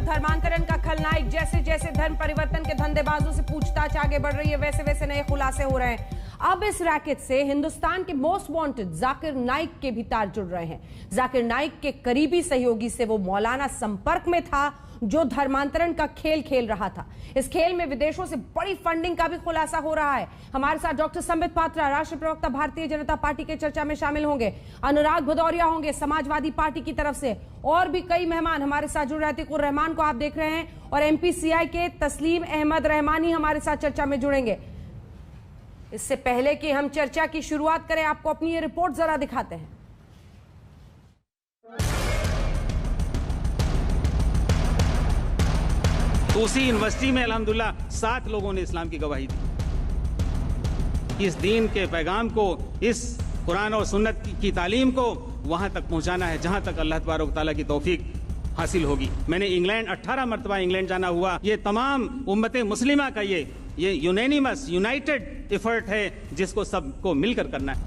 धर्मांतरण का खलनायक। जैसे जैसे धर्म परिवर्तन के धंधेबाजों से पूछताछ आगे बढ़ रही है, वैसे वैसे नए खुलासे हो रहे हैं। अब इस रैकेट से हिंदुस्तान के मोस्ट वांटेड जाकिर नाइक के भी तार जुड़ रहे हैं। जाकिर नाइक के करीबी सहयोगी से वो मौलाना संपर्क में था जो धर्मांतरण का खेल खेल रहा था। इस खेल में विदेशों से बड़ी फंडिंग का भी खुलासा हो रहा है। हमारे साथ डॉक्टर संबित पात्रा, राष्ट्रीय प्रवक्ता भारतीय जनता पार्टी के चर्चा में शामिल होंगे। अनुराग भदौरिया होंगे समाजवादी पार्टी की तरफ से, और भी कई मेहमान हमारे साथ जुड़ रहे हैं। अतीकुर रहमान को आप देख रहे हैं, और MPCI के तस्लीम अहमद रहमानी हमारे साथ चर्चा में जुड़ेंगे। इससे पहले कि हम चर्चा की शुरुआत करें, आपको अपनी ये रिपोर्ट जरा दिखाते हैं। तो उसी यूनिवर्सिटी में अल्हम्दुलिल्लाह 7 लोगों ने इस्लाम की गवाही दी। इस दीन के पैगाम को, इस कुरान और सुन्नत की तालीम को वहां तक पहुंचाना है जहां तक अल्लाह तबारक तआला की तौफीक हासिल होगी। मैंने इंग्लैंड 18 मरतबा इंग्लैंड जाना हुआ। ये तमाम उम्मते मुस्लिमा का ये यूनैनिमस यूनाइटेड एफर्ट है जिसको सबको मिलकर करना है।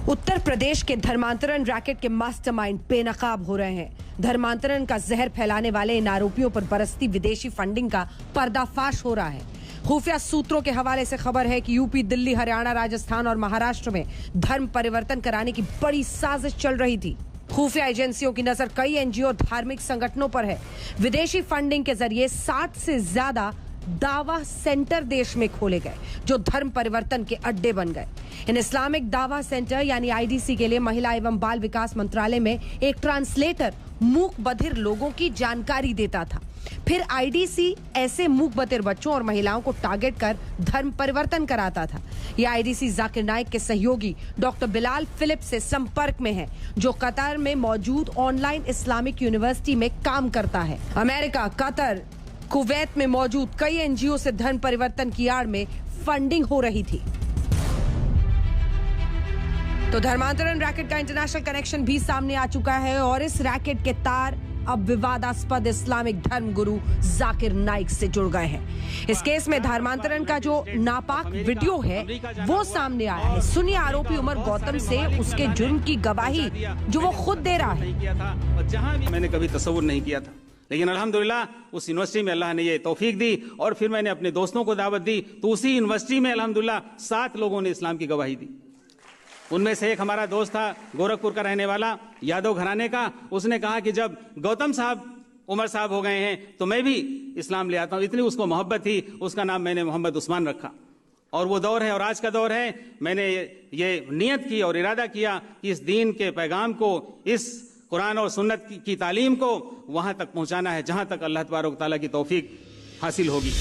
उत्तर प्रदेश के धर्मांतरण रैकेट के मास्टरमाइंड बेनकाब हो रहे हैं। धर्मांतरण का जहर फैलाने वाले इन आरोपियों पर बरसती विदेशी फंडिंग का पर्दाफाश हो रहा है। खुफिया सूत्रों के हवाले से खबर है कि यूपी, दिल्ली, हरियाणा, राजस्थान और महाराष्ट्र में धर्म परिवर्तन कराने की बड़ी साजिश चल रही थी। खुफिया एजेंसियों की नजर कई NGO और धार्मिक संगठनों पर है। विदेशी फंडिंग के जरिए 60 से ज्यादा दावा सेंटर देश में खोले गए जो धर्म परिवर्तन के अड्डे बन गए। इन इस्लामिक दावा सेंटर यानी IDC के लिए महिला एवं बाल विकास मंत्रालय में एक ट्रांसलेटर मूक बधिर लोगों की जानकारी देता था। फिर IDC ऐसे मूक बधिर बच्चों और महिलाओं को टारगेट कर धर्म परिवर्तन कराता था। यह IDC जाकिर नाइक के सहयोगी डॉक्टर बिलाल फिलिप से संपर्क में है, जो कतर में मौजूद ऑनलाइन इस्लामिक यूनिवर्सिटी में काम करता है। अमेरिका, कतर, कुवैत में मौजूद कई NGO से धर्म परिवर्तन की आड़ में फंडिंग हो रही थी। तो धर्मांतरण रैकेट का इंटरनेशनल कनेक्शन भी सामने आ चुका है, और इस रैकेट के तार अब विवादास्पद इस्लामिक धर्म गुरु जाकिर नाइक से जुड़ गए हैं। इस केस में धर्मांतरण का जो नापाक वीडियो है वो सामने आया है। सुनिए आरोपी उमर गौतम से उसके जुर्म की गवाही जो वो खुद दे रहा है। मैंने कभी तसव्वुर नहीं किया था, लेकिन अल्हम्दुलिल्लाह उस यूनिवर्सिटी में अल्लाह ने ये तौफीक दी, और फिर मैंने अपने दोस्तों को दावत दी। तो उसी यूनिवर्सिटी में अल्हम्दुलिल्लाह 7 लोगों ने इस्लाम की गवाही दी। उनमें से एक हमारा दोस्त था, गोरखपुर का रहने वाला, यादव घराने का। उसने कहा कि जब गौतम साहब उमर साहब हो गए हैं तो मैं भी इस्लाम ले आता हूँ। इतनी उसको मोहब्बत थी, उसका नाम मैंने मोहम्मद उस्मान रखा। और वो दौर है और आज का दौर है। मैंने ये नियत की और इरादा किया कि इस दीन के पैगाम को, इस कुरान और सुन्नत की तालीम को वहां तक पहुंचाना है जहां तक अल्लाह तबारक तआला की तौफीक हासिल होगी।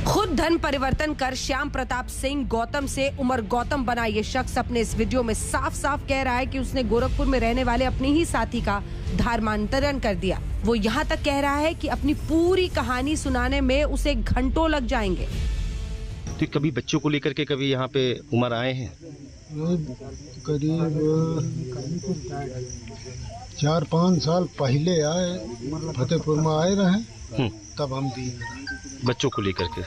खुद धर्म परिवर्तन कर श्याम प्रताप सिंह गौतम से उमर गौतम बना ये शख्स अपने इस वीडियो में साफ साफ कह रहा है कि उसने गोरखपुर में रहने वाले अपने ही साथी का धर्मांतरण कर दिया। वो यहाँ तक कह रहा है कि अपनी पूरी कहानी सुनाने में उसे घंटों लग जाएंगे। तो कभी बच्चों को लेकर के कभी यहाँ पे उमर आए हैं? करीब 4-5 साल पहले आए, फतेहपुर में आए रहे, तब हम दिए बच्चों को लेकर के।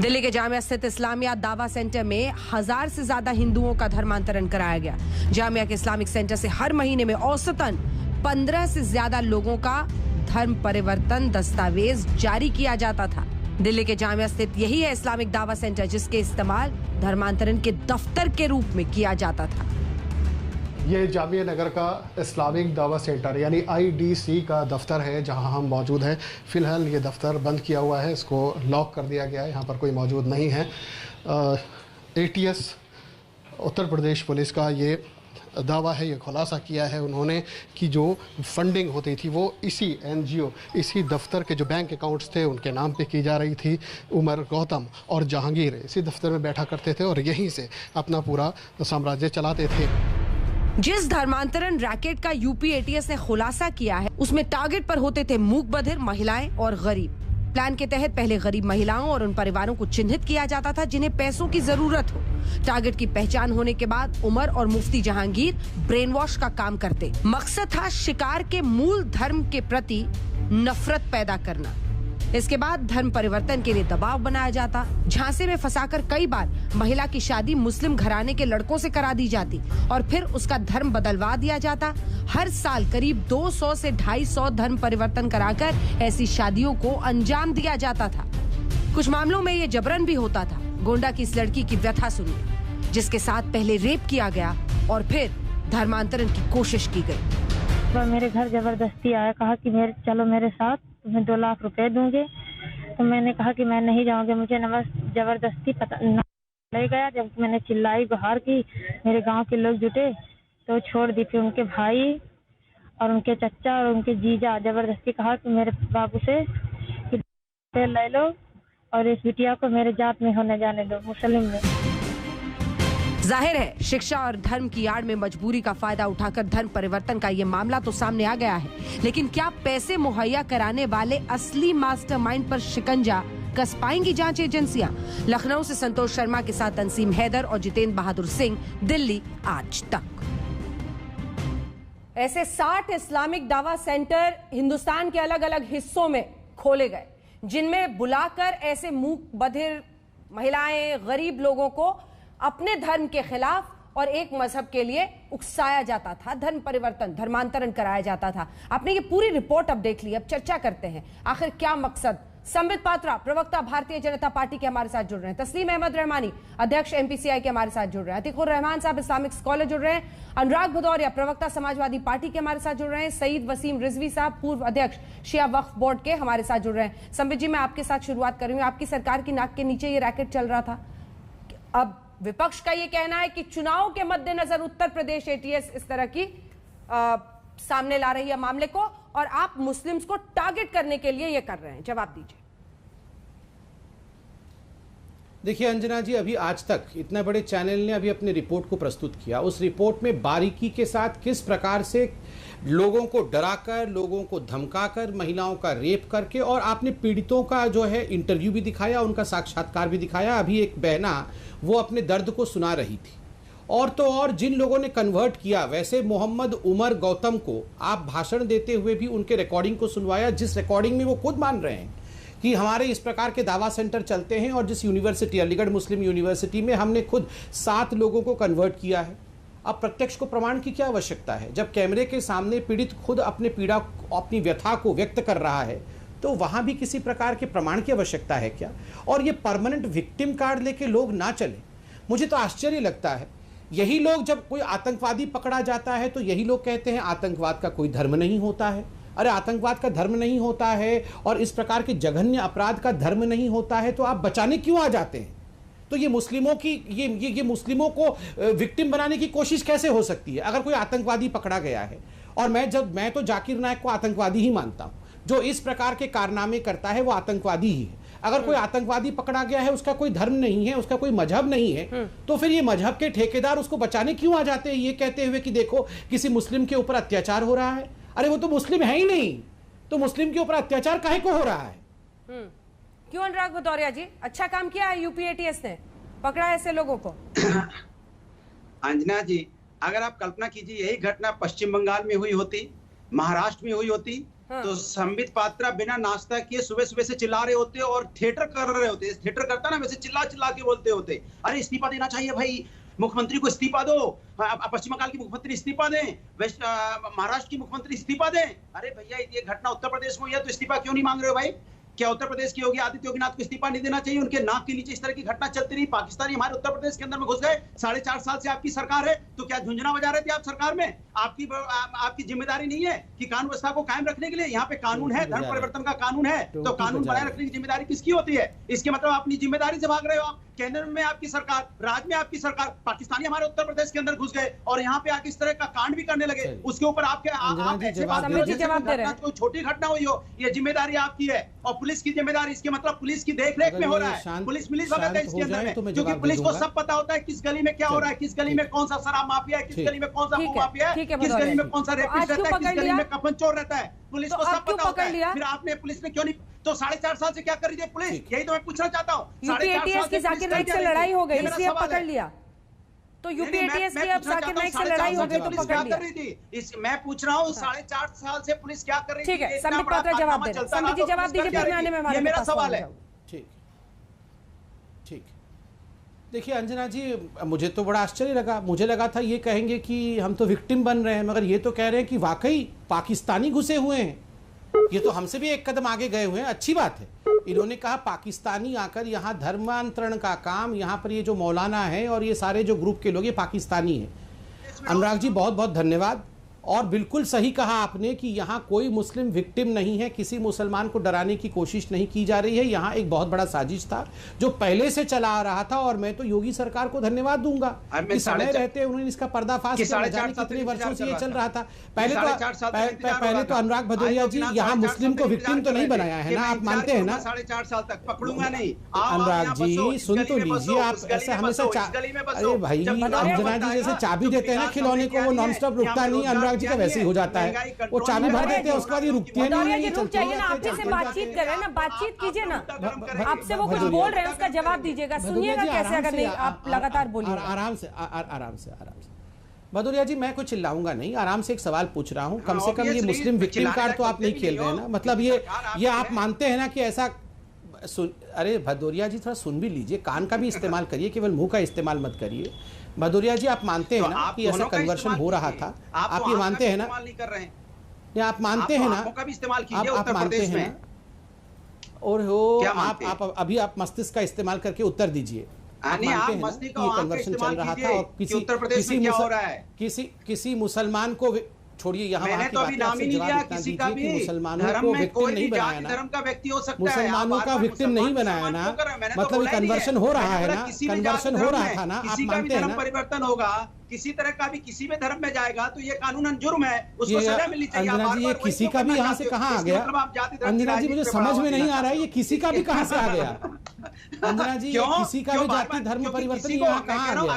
दिल्ली के जामिया स्थित इस्लामिया दावा सेंटर में 1000 से ज्यादा हिंदुओं का धर्मांतरण कराया गया। जामिया के इस्लामिक सेंटर से हर महीने में औसतन 15 से ज्यादा लोगों का धर्म परिवर्तन दस्तावेज जारी किया जाता था। दिल्ली के जामिया स्थित यही है इस्लामिक दावा सेंटर जिसके इस्तेमाल धर्मांतरण के दफ्तर के रूप में किया जाता था। ये जामिया नगर का इस्लामिक दावा सेंटर यानी IDC का दफ्तर है जहां हम मौजूद हैं। फ़िलहाल ये दफ्तर बंद किया हुआ है, इसको लॉक कर दिया गया है, यहाँ पर कोई मौजूद नहीं है। ATS उत्तर प्रदेश पुलिस का ये दावा है, ये खुलासा किया है उन्होंने कि जो फंडिंग होती थी वो इसी NGO, इसी दफ्तर के जो बैंक अकाउंट्स थे उनके नाम पे की जा रही थी। उमर गौतम और जहांगीर इसी दफ्तर में बैठा करते थे और यहीं से अपना पूरा साम्राज्य चलाते थे। जिस धर्मांतरण रैकेट का यूपी ATS ने खुलासा किया है उसमें टारगेट पर होते थे मूक बधिर, महिलाएं और गरीब। प्लान के तहत पहले गरीब महिलाओं और उन परिवारों को चिन्हित किया जाता था जिन्हें पैसों की जरूरत हो। टारगेट की पहचान होने के बाद उमर और मुफ्ती जहांगीर ब्रेन वॉश का काम करते। मकसद था शिकार के मूल धर्म के प्रति नफरत पैदा करना। इसके बाद धर्म परिवर्तन के लिए दबाव बनाया जाता। झांसे में फंसाकर कई बार महिला की शादी मुस्लिम घराने के लड़कों से करा दी जाती और फिर उसका धर्म बदलवा दिया जाता। हर साल करीब 200 से 250 धर्म परिवर्तन कराकर ऐसी शादियों को अंजाम दिया जाता था। कुछ मामलों में ये जबरन भी होता था। गोंडा की इस लड़की की व्यथा सुनिए, जिसके साथ पहले रेप किया गया और फिर धर्मांतरण की कोशिश की गई। वह मेरे घर जबरदस्ती आया, कहा कि चलो मेरे साथ, तुम्हें 2 लाख रुपए दूंगे। तो मैंने कहा कि मैं नहीं जाऊंगी, मुझे जबरदस्ती पता ले गया। जब मैंने चिल्लाई गुहार की, मेरे गांव के लोग जुटे तो छोड़ दी। फिर उनके भाई और उनके चचा और उनके जीजा जबरदस्ती कहा कि मेरे बाबू से कि ले लो और इस बिटिया को मेरे जात में होने जाने दो, मुस्लिम में। जाहिर है शिक्षा और धर्म की आड़ में मजबूरी का फायदा उठाकर धर्म परिवर्तन का ये मामला तो सामने आ गया है, लेकिन क्या पैसे मुहैया कराने वाले असली मास्टरमाइंड पर शिकंजा कस पाएंगी जांच एजेंसियां? लखनऊ से संतोष शर्मा के साथ तंसीम हैदर और जितेंद्र बहादुर सिंह, दिल्ली आज तक। ऐसे 60 इस्लामिक दावा सेंटर हिंदुस्तान के अलग अलग हिस्सों में खोले गए, जिनमें बुलाकर ऐसे मूक बधिर महिलाएं, गरीब लोगों को अपने धर्म के खिलाफ और एक मजहब के लिए उकसाया जाता था। धर्म परिवर्तन, धर्मांतरण कराया जाता था। आपने ये पूरी रिपोर्ट अब देख ली, अब चर्चा करते हैं आखिर क्या मकसद। संबित पात्रा, प्रवक्ता भारतीय जनता पार्टी के हमारे साथ जुड़ रहे हैं। तस्लीम अहमद रहमानी, अध्यक्ष एमपीसीआई के हमारे साथ जुड़ रहे हैं। अतीकुर रहमान साहब, इस्लामिक स्कॉलर, जुड़ रहे हैं। अनुराग भदौरिया, प्रवक्ता समाजवादी पार्टी के हमारे साथ जुड़ रहे हैं। सईद वसीम रिजवी साहब, पूर्व अध्यक्ष शिया वक्फ बोर्ड के, हमारे साथ जुड़ रहे हैं। संबित जी, मैं आपके साथ शुरुआत करूंगी। आपकी सरकार की नाक के नीचे ये रैकेट चल रहा था। अब विपक्ष का ये कहना है कि चुनाव के मद्देनजर उत्तर प्रदेश एटीएस इस तरह की सामने ला रही है मामले को, और आप मुस्लिम्स को टारगेट करने के लिए ये कर रहे हैं। जवाब दीजिए। देखिए अंजना जी, अभी आज तक इतने बड़े चैनल ने अभी अपनी रिपोर्ट को प्रस्तुत किया। उस रिपोर्ट में बारीकी के साथ किस प्रकार से लोगों को डराकर, लोगों को धमकाकर, महिलाओं का रेप करके, और आपने पीड़ितों का जो है इंटरव्यू भी दिखाया, उनका साक्षात्कार भी दिखाया। अभी एक बहना वो अपने दर्द को सुना रही थी। और तो और जिन लोगों ने कन्वर्ट किया, वैसे मोहम्मद उमर गौतम को आप भाषण देते हुए भी उनके रिकॉर्डिंग को सुनवाया, जिस रिकॉर्डिंग में वो खुद मान रहे हैं कि हमारे इस प्रकार के दावा सेंटर चलते हैं, और जिस यूनिवर्सिटी, अलीगढ़ मुस्लिम यूनिवर्सिटी में हमने खुद 7 लोगों को कन्वर्ट किया है। अब प्रत्यक्ष को प्रमाण की क्या आवश्यकता है? जब कैमरे के सामने पीड़ित खुद अपने पीड़ा, अपनी व्यथा को व्यक्त कर रहा है, तो वहां भी किसी प्रकार के प्रमाण की आवश्यकता है क्या? और ये परमानेंट विक्टिम कार्ड लेके लोग ना चले। मुझे तो आश्चर्य लगता है, यही लोग जब कोई आतंकवादी पकड़ा जाता है तो यही लोग कहते हैं आतंकवाद का कोई धर्म नहीं होता है। अरे आतंकवाद का धर्म नहीं होता है और इस प्रकार के जघन्य अपराध का धर्म नहीं होता है, तो आप बचाने क्यों आ जाते हैं? तो ये मुस्लिमों की ये मुस्लिमों को विक्टिम बनाने की कोशिश कैसे हो सकती है? अगर कोई आतंकवादी पकड़ा गया है, और मैं तो जाकिर नायक को आतंकवादी ही मानता हूं, जो इस प्रकार के कारनामे करता है वो आतंकवादी ही है। अगर कोई आतंकवादी पकड़ा गया है, उसका कोई धर्म नहीं है, उसका कोई मजहब नहीं है, तो फिर ये मजहब के ठेकेदार उसको बचाने क्यों आ जाते हैं, ये कहते हुए कि देखो किसी मुस्लिम के ऊपर अत्याचार हो रहा है। अरे वो तो मुस्लिम है ही नहीं, तो मुस्लिम के ऊपर अत्याचार काहे को हो रहा है? क्यों अनुराग भदौरिया जी, अच्छा काम किया है यूपी एटीएस ने, पकड़ा ऐसे लोगों को। अंजना जी, अगर आप कल्पना कीजिए यही घटना पश्चिम बंगाल में हुई होती, महाराष्ट्र में हुई होती, तो संबित पात्रा बिना नाश्ता किए सुबह सुबह से चिल्ला रहे होते और थिएटर कर रहे होते। थिएटर करता ना, वैसे चिल्ला चिल्ला के बोलते होते, अरे इस्तीफा देना चाहिए भाई, मुख्यमंत्री को इस्तीफा दो, पश्चिम बंगाल की मुख्यमंत्री इस्तीफा दें, महाराष्ट्र की मुख्यमंत्री इस्तीफा दें। अरे भैया, ये घटना उत्तर प्रदेश में हुई है तो इस्तीफा क्यों नहीं मांग रहे हो भाई? क्या उत्तर प्रदेश के योगी आदित्यनाथ को इस्तीफा नहीं देना चाहिए? उनके नाक के नीचे इस तरह की घटना चलती रही, पाकिस्तानी हमारे उत्तर प्रदेश के अंदर में घुस गए। 4.5 साल से आपकी सरकार है, तो क्या झुंझुना बजा रहे थे आप सरकार में? आपकी जिम्मेदारी नहीं है कि कानून व्यवस्था को कायम रखने के लिए? यहाँ पे कानून है, धर्म परिवर्तन का कानून है, तो कानून बनाए रखने की जिम्मेदारी किसकी होती है? इसके मतलब अपनी जिम्मेदारी से भाग रहे हो आप। केंद्र में आपकी सरकार, राज्य में आपकी सरकार, पाकिस्तानी हमारे उत्तर प्रदेश के अंदर घुस गए और यहाँ पे आके इस तरह का कांड भी करने लगे। उसके ऊपर कोई छोटी घटना हुई हो, ये जिम्मेदारी आपकी है। और पुलिस की जिम्मेदारी, इसके मतलब पुलिस की देखरेख में हो रहा है, पुलिस मिली भगत है इसके अंदर में, क्योंकि पुलिस को सब पता होता है किस गली में क्या हो रहा है, किस गली में कौन सा शराब माफिया है, किस गली में कौन सा माफिया है, किस गली में कौन सा रेपिस्ट रहता है, किस गली में कफन चोर रहता है, पुलिस को सब पता होता है। फिर आपने पुलिस ने क्यों नहीं, तो 4.5 साल से क्या कर रही है पुलिस? यही तो मैं पूछना चाहता हूँ। यूपी एटीएस की जाकिर नाइक से लड़ाई हो गई, इसलिए पकड़ लिया। तो यूपीएटीएस की अब जाकिर नाइक से लड़ाई हो गई तो पकड़ लिया। मैं पूछ रहा हूँ 4.5 साल से पुलिस क्या कर रही थी? ठीक है, संबित पात्रा जवाब दे रहे हैं। संबित जी जवाब दीजिए, फिर मैं आने में हमारे मेरा सवाल है। ठीक ठीक। देखिए अंजना जी, मुझे तो बड़ा आश्चर्य लगा। मुझे लगा था ये कहेंगे कि हम तो विक्टिम बन रहे हैं, मगर ये तो कह रहे हैं कि वाकई पाकिस्तानी घुसे हुए हैं। ये तो हमसे भी एक कदम आगे गए हुए हैं, अच्छी बात है। इन्होंने कहा पाकिस्तानी आकर यहाँ धर्मांतरण का काम, यहाँ पर ये जो मौलाना है और ये सारे जो ग्रुप के लोग ये पाकिस्तानी हैं। अनुराग जी बहुत बहुत धन्यवाद। और बिल्कुल सही कहा आपने कि यहाँ कोई मुस्लिम विक्टिम नहीं है, किसी मुसलमान को डराने की कोशिश नहीं की जा रही है। यहाँ एक बहुत बड़ा साजिश था जो पहले से चला आ रहा था, और मैं तो योगी सरकार को धन्यवाद दूंगा कि समय रहते उन्होंने इसका पर्दाफाश किया। जाने कितने वर्षों से ये चल रहा था। पहले तो अनुराग भदौरिया जी यहाँ मुस्लिम को विक्टिम तो नहीं बनाया है ना, आप मानते हैं ना? 4.5 साल तक पकड़ूंगा नहीं। अनुराग जी सुन तो लीजिए, आप ऐसे हमेशा अरे भाई अंजना जी जैसे चाबी देते हैं ना खिलौने को, वो नॉन स्टॉप रुकता नहीं। अनुराग जी का वैसे ही हो जाता है, वो चाबी भर देते हैं उसके बाद ये रुकती है नहीं। रुक जाइए ना, आपसे से बातचीत कर रहे हैं ना, बातचीत कीजिए ना। आपसे वो कुछ बोल रहे हैं उसका जवाब दीजिएगा, सुनिएगा कैसे, अगर नहीं आप लगातार बोलिए। आराम से आराम से आराम से। भदौरिया जी मैं कुछ चिल्लाऊंगा नहीं, आराम से एक सवाल पूछ रहा हूँ। कम से कम ये मुस्लिम विक्टिम कार्ड तो आप नहीं खेल रहे हैं ना? मतलब ये आप मानते हैं ना कि ऐसा अरे भदौरिया जी थोड़ा सुन भी लीजिए, कान का भी इस्तेमाल करिए, केवल मुंह का इस्तेमाल मत करिए। भदौरिया जी आप मानते हैं ना कि ऐसा कन्वर्शन हो रहा था? आप ये मानते हैं ना? नहीं आप मानते हैं ना? आप मानते हैं ना? और हो आप अभी आप मस्तिष्क का इस्तेमाल करके उत्तर दीजिए। आप मानते हैं ना कि ये कन्वर्शन चल रहा था और किसी मुसलमान को छोड़िए, यहाँ वहाँ की बातें आपसे जवाब इतना दीजिए कि मुसलमानों को विक्टिम नहीं बनाया ना, मुसलमानों का विक्टिम नहीं बनाया ना, मतलब कन्वर्शन हो रहा है ना, कन्वर्शन हो रहा था ना, आप मानते हैं ना? परिवर्तन होगा किसी तरह का भी, किसी भी धर्म में जाएगा तो ये कानूनन जुर्म है, उसको सजा मिलनी चाहिए। अंजना जी ये किसी का भी यहाँ से कहाँ आ गया? अंजना जी मुझे समझ में नहीं आ रहा है ये किसी का भी कहाँ से आ गया? अंजना जी किसी का भी जाति धर्म परिवर्तन यहाँ कहाँ आ गया?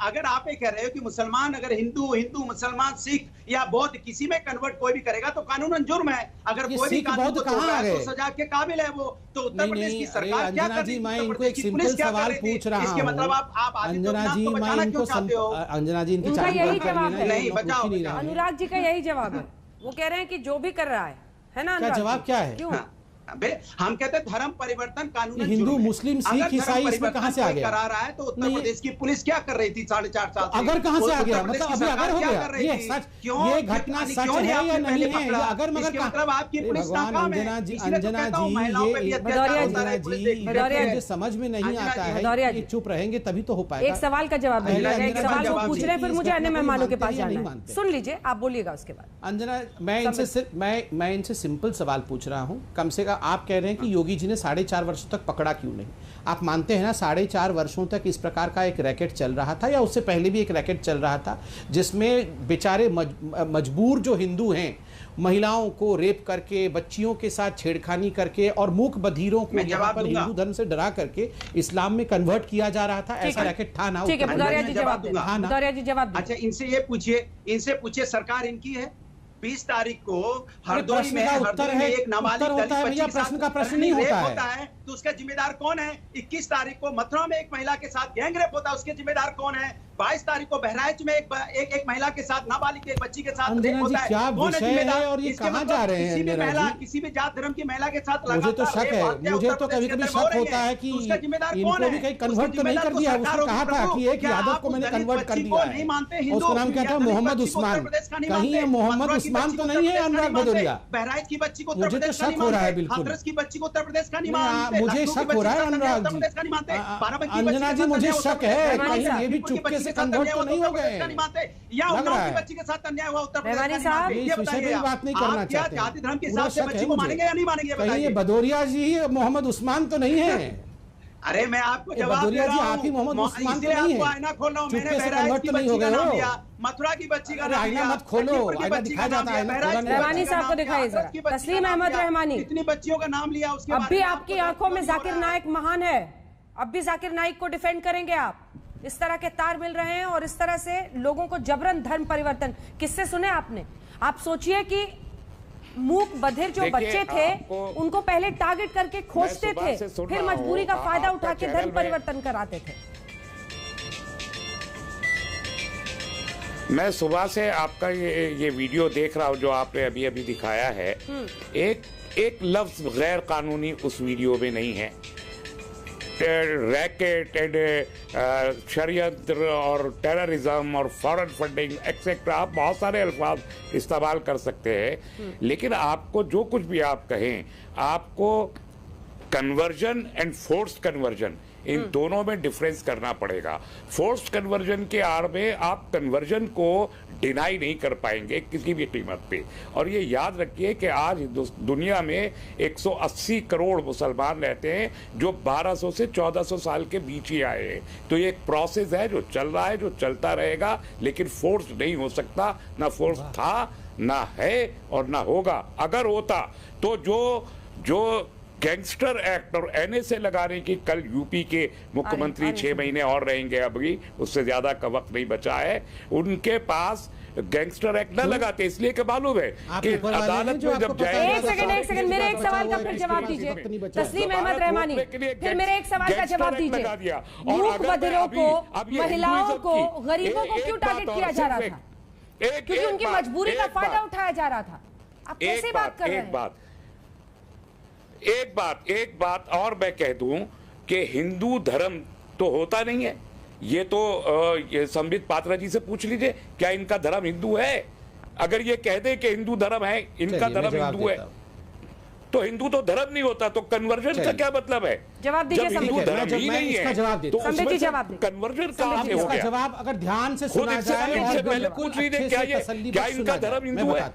अगर आप ये कह रहे हो कि मुसलमान अगर हिंदू मुसलमान सिख या बौद्ध किसी में कन्वर्ट कोई भी करेगा तो कानूनन जुर्म है। अगर कोई भी कानून तो सजा के काबिल है वो, तो उत्तर प्रदेश की सरकार क्या कर रही है? मैं इनको एक सिंपल सवाल पूछ रहा हूँ। मतलब आप अंजना जी मैं इनको अंजना जी इनकी यही जवाब है, नहीं बचाओ। अनुराग जी का यही जवाब है, वो कह रहे हैं कि जो भी कर रहा है ना। क्या जवाब क्या है? क्यों हम कहते हैं धर्म परिवर्तन कानून, हिंदू मुस्लिम सिख ईसाई इसमें कहां से आ गया? करा रहा है तो उत्तर प्रदेश की पुलिस क्या कर रही थी 4.5 साल से? अगर कहां से आ गया? मतलब अभी अगर हो गया ये सच, ये घटना सच है या नहीं है? अगर मगर मतलब आपकी पुलिस नाकाम है। अंजना जी ये मुझे समझ में नहीं आता है, ये चुप रहेंगे तभी तो हो पाएगा। एक सवाल का जवाब दीजिए, एक सवाल वो पूछ रहे हैं, फिर मुझे अन्य मेहमानों के पास जाना है। सुन लीजिए, आप बोलिएगा उसके बाद। अंजना मैं इनसे सिंपल सवाल पूछ रहा हूँ। कम से कम आप कह रहे हैं कि योगी जी ने 4.5 वर्षों तक पकड़ा क्यों नहीं? आप मानते हैं ना 4.5 वर्षों तक इस प्रकार का एक रैकेट चल रहा था, या उससे पहले भी एक रैकेट चल रहा था जिसमें बेचारे मजबूर जो हिंदू हैं महिलाओं को रेप करके, बच्चियों के साथ छेड़खानी करके और मूक बधिरों को यहाँ पर हिंदू धर्म से डरा करके इस्लाम में कन्वर्ट किया जा रहा था? ऐसा रैकेट था ना? ठीक है, भदौरिया जी जवाब दूंगा। अच्छा इनसे पूछिए सरकार इनकी है। 20 तारीख को हरदोई में एक नाबालिग दलित बच्ची के साथ प्रश्न नहीं होता है तो उसका जिम्मेदार कौन है? 21 तारीख को मथुरा में एक महिला के साथ गैंग रेप होता है, उसके जिम्मेदार कौन है? 22 तारीख को बहराइच में एक महिला के साथ, नाबालिग एक बच्ची के साथ रेप होता है, कौन है जिम्मेदार? और ये कहां जा रहे हैं? किसी भी जात धर्म की महिला के साथ मुझे तो शक है, मुझे तो कभी-कभी शक होता है कि उसका जिम्मेदार कौन इनको है? भी कहीं कन्वर्ट तो नहीं कर दिया? उसने कहा था कि एक यादव को मैंने कन्वर्ट कर दिया है, उसका नाम क्या था? मोहम्मद उस्मान। कहीं ये मोहम्मद उस्मान तो नहीं है अनुराग भदौरिया? बहराइच की बच्ची को मुझे तो शक हो रहा है, बिल्कुल हाथरस की बच्ची को उत्तर प्रदेश का नहीं मानते, मुझे शक हो रहा है अनुराग जी। अंजना जी मुझे शक है कहीं ये भी चुपके से कन्वर्ट तो नहीं हो गए? या उन्नाव की बच्ची के साथ अन्याय हुआ उत्तर प्रदेश का? इस विषय पे बात नहीं करना चाहते। जाति धर्म के हिसाब से बच्ची को मानेंगे या नहीं मानेंगे? कहीं ये भदौरिया जी मोहम्मद उस्मान तो नहीं है? अरे मैं आपको जवाब दे रहा हूं, आप ही मोहम्मद उस्मान तो नहीं है? आईना खोल रहा हूं, मैंने बहराइच की बच्ची का नाम लिया, मथुरा की बच्ची का नाम आईना मत खोलो, आईना दिखाया जाता है। रहमानी साहब को दिखाइए जरा, तस्लीम अहमद रहमानी। कितनी बच्चियों का नाम लिया उसके? अब भी आपकी आंखों में जाकिर नाइक महान है, अब भी जाकिर नाइक को डिफेंड करेंगे आप? इस तरह के तार मिल रहे हैं और इस तरह से लोगों को जबरन धर्म परिवर्तन किससे सुने आपने? आप सोचिए कि मूक बधिर जो बच्चे थे उनको पहले टारगेट करके खोजते थे, फिर मजबूरी का फायदा उठा के धर्म परिवर्तन कराते थे। मैं सुबह से आपका ये वीडियो देख रहा हूँ जो आपने अभी अभी दिखाया है। एक लफ्ज गैर कानूनी उस वीडियो में नहीं है। रैकेट एंड षड्यंत्र और टेररिज्म और फॉरेन फंडिंग एक्सेट्रा, आप बहुत सारे अल्फाज इस्तेमाल कर सकते हैं, लेकिन आपको जो कुछ भी आप कहें, आपको कन्वर्जन एंड फोर्स्ड कन्वर्जन, इन दोनों में डिफरेंस करना पड़ेगा। फोर्स्ड कन्वर्जन के आड़ में आप कन्वर्जन को डिनाई नहीं कर पाएंगे किसी भी कीमत पे। और ये याद रखिए कि आज दुनिया में 180 करोड़ मुसलमान रहते हैं जो 1200 से 1400 साल के बीच ही आए हैं। तो ये एक प्रोसेस है जो चल रहा है, जो चलता रहेगा, लेकिन फोर्स नहीं हो सकता। ना फोर्स था, ना है और ना होगा। अगर होता तो जो गैंगस्टर एक्ट और एनएसए लगाने की, कल यूपी के मुख्यमंत्री 6 महीने और रहेंगे, अभी उससे ज्यादा का वक्त नहीं बचा है, उनके पास गैंगस्टर एक्ट न लगाते, इसलिए कि मालूम है कि अदालत में जब जाए। एक सेकंड, मेरे एक सवाल का फिर जवाब दीजिए तस्लीम अहमद रहमानी, फिर मेरे एक सवाल का जवाब दीजिए। मूक बधिरों को, महिलाओं को, गरीबों को क्यों टारगेट किया जा रहा था? क्योंकि उनकी मजबूरी का फायदा उठाया जा रहा था। आप कैसे बात कर रहे हैं? एक बात और मैं कह दूं कि हिंदू धर्म तो होता नहीं है। ये तो ये संबित पात्रा जी से पूछ लीजिए, क्या इनका धर्म हिंदू है? अगर ये कह दे कि हिंदू धर्म है, इनका धर्म हिंदू है, तो हिंदू तो धर्म नहीं होता। तो कन्वर्जन का क्या मतलब है? जवाब दीजिए। जब हिंदू धर्म ही नहीं है तो उसमें कन्वर्जन कहां से हो गया? जवाब अगर ध्यान से सुना जाए और पहले पूछ लीजिए क्या इनका धर्म हिंदू है?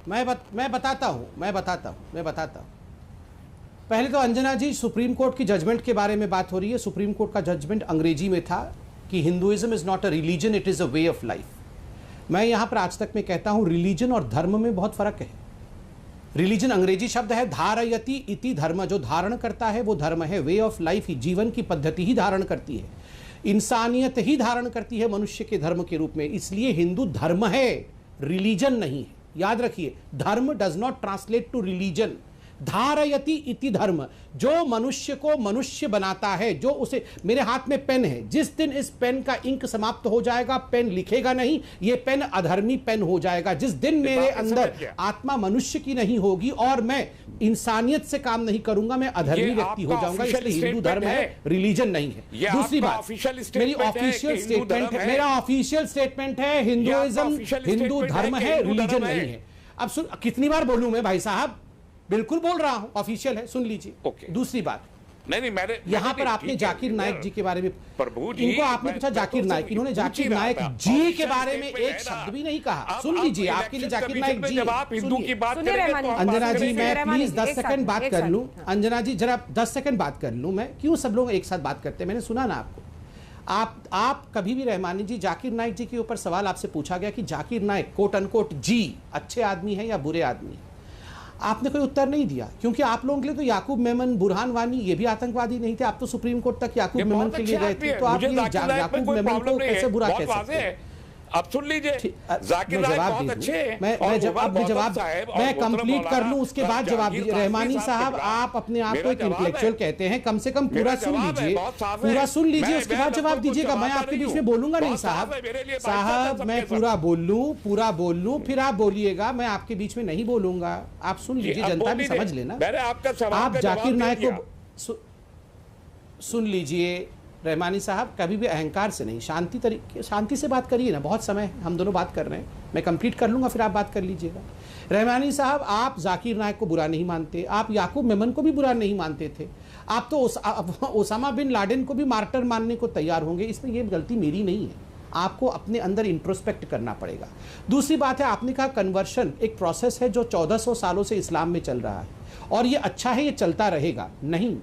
मैं बताता हूं। पहले तो अंजना जी, सुप्रीम कोर्ट की जजमेंट के बारे में बात हो रही है। सुप्रीम कोर्ट का जजमेंट अंग्रेजी में था कि Hinduism is not a religion, it is a way of life. मैं यहां पर आज तक में कहता हूं रिलीजन और धर्म में बहुत फर्क है। रिलीजन अंग्रेजी शब्द है धारयति इति धर्म, जो धारण करता है वो धर्म है। वे ऑफ लाइफ ही, जीवन की पद्धति ही धारण करती है, इंसानियत ही धारण करती है मनुष्य के धर्म के रूप में। इसलिए हिंदू धर्म है, रिलीजन नहीं है। याद रखिए, dharma does not translate to religion. धारयति इति धर्म, जो मनुष्य को मनुष्य बनाता है, जो उसे, मेरे हाथ में पेन है, जिस दिन इस पेन का इंक समाप्त हो जाएगा, पेन लिखेगा नहीं, ये पेन अधर्मी पेन हो जाएगा। जिस दिन मेरे अंदर आत्मा मनुष्य की नहीं होगी और मैं इंसानियत से काम नहीं करूंगा, मैं अधर्मी व्यक्ति हो जाऊंगा। इसलिए हिंदू धर्म है, रिलीजन नहीं है। दूसरी बात, मेरी ऑफिशियल स्टेटमेंट है, मेरा ऑफिशियल स्टेटमेंट है, हिंदुइज्म हिंदू धर्म है, रिलीजन नहीं है। अब कितनी बार बोलूं मैं भाई साहब? बिल्कुल बोल रहा हूं, ऑफिशियल है, सुन लीजिए। दूसरी बात, नहीं मैंने यहां पर आपने जाकिर नायक जी के बारे में, प्रभु जी, इनको आपने पूछा जाकिर नायक, इन्होंने जाकिर नायक जी के बारे में एक शब्द भी नहीं कहा। सुन लीजिए, आपके लिए जाकिर नायक जी। हिंदू की बात अंजना जी, मैं प्लीज 10 सेकंड बात कर लूं। अंजना जी जरा 10 सेकंड बात कर लूं। मैं क्यों सब लोग एक साथ बात करते हैं? मैंने सुना ना आपको। आप कभी भी रहमानी जी, जाकिर नायक जी के ऊपर सवाल आपसे पूछा गया कि जाकिर नायक कोट अनकोट जी अच्छे आदमी है या बुरे आदमी है? आपने कोई उत्तर नहीं दिया, क्योंकि आप लोगों के लिए तो याकूब मेमन, बुरहान वानी ये भी आतंकवादी नहीं थे। आप तो सुप्रीम कोर्ट तक याकूब मेमन के लिए गए थे, तो आप याकूब मेमन को कैसे बुरा कह सकते हैं? अब सुन लीजिए, जाकिर नायक बहुत अच्छे हैं। मैं जवाब मैं कंप्लीट कर लूं, उसके बाद जवाब दीजिए। रहमानी साहब, आप अपने आप को एक इंटेलेक्चुअल कहते हैं, कम से कम पूरा सुन लीजिए, उसके बाद जवाब दीजिएगा। मैं आपके बीच में बोलूंगा नहीं साहब, मैं पूरा बोल लूं, फिर आप बोलिएगा। मैं आपके बीच में नहीं बोलूंगा, आप सुन लीजिए, जनता भी समझ लेना। आप जाकिर नायक को सुन लीजिए। रहमानी साहब, कभी भी अहंकार से नहीं, शांति से बात करिए ना। बहुत समय हम दोनों बात कर रहे हैं, मैं कंप्लीट कर लूंगा, फिर आप बात कर लीजिएगा। रहमानी साहब, आप जाकिर नायक को बुरा नहीं मानते, आप याकूब मेमन को भी बुरा नहीं मानते थे, आप तो ओसामा बिन लादेन को भी मार्टर मानने को तैयार होंगे। इसमें यह गलती मेरी नहीं है, आपको अपने अंदर इंट्रोस्पेक्ट करना पड़ेगा। दूसरी बात है, आपने कहा कन्वर्शन एक प्रोसेस है जो 1400 सालों से इस्लाम में चल रहा है और ये अच्छा है, ये चलता रहेगा। नहीं,